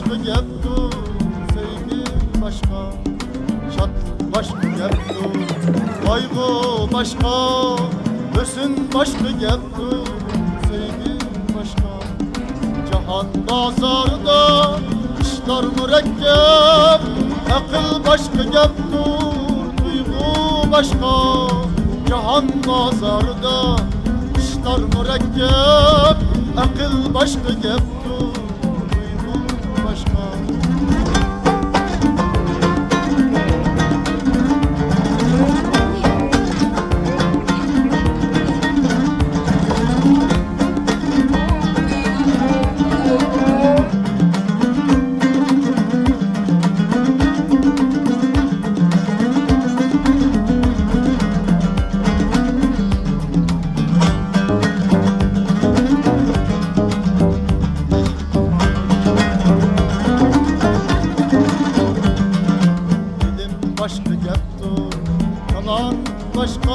başka geptur, sevgi başka, şatlık başka geptur, kaygı başka, hüsn başka geptur, sevgi başka. Cahan bazarda işler mürekkep, akıl başka geptur, duygu başka. Cahan bazarda işler mürekkep, akıl başka geptur, duygu başka. Başka geptur, kalan başka,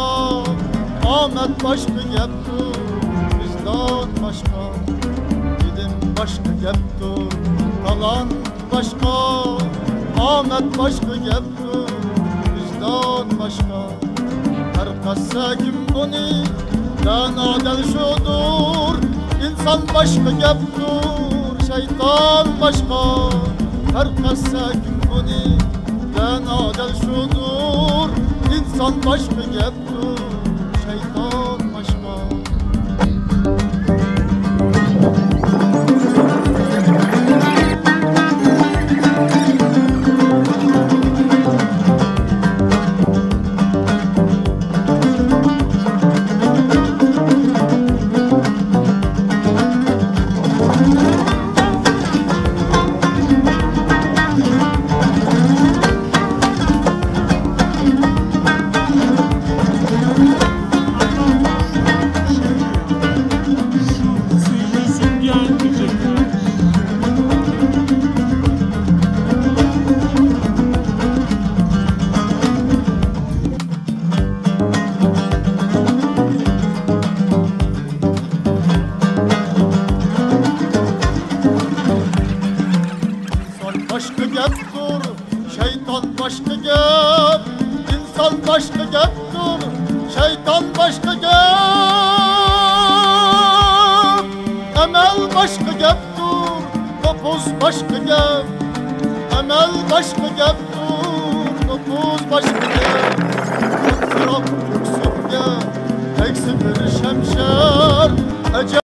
Ahmet başka geptur, vicdan başka. Dilim başka geptur, kalan başka, Ahmet başka geptur, vicdan başka. Herkese kim bunu dana del şudur, insan başka geptur, şeytan başka. Herkese kim bunu ben adel şudur, insan başka geptur, şeytan başka. Başka geptur, şeytan başka gep, insan başka geptur, şeytan başka gep. Emel başka geptur, topuz başka gep, emel başka geptur, topuz başka gep. Sıram yüksünge, eksi bir şemşer, ecel